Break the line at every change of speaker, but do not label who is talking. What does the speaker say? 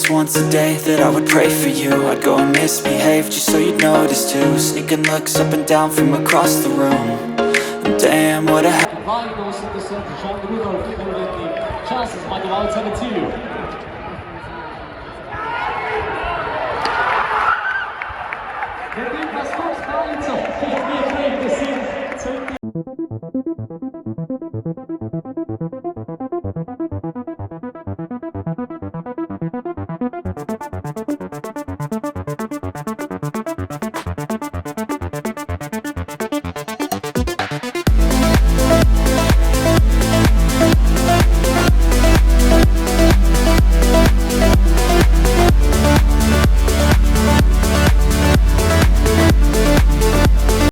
was once a day that I would pray for you. I'd go and misbehave just so you'd notice too. Sneaking looks up and down from across the room. And damn, what a
Час змагувався на цілю. Палиця,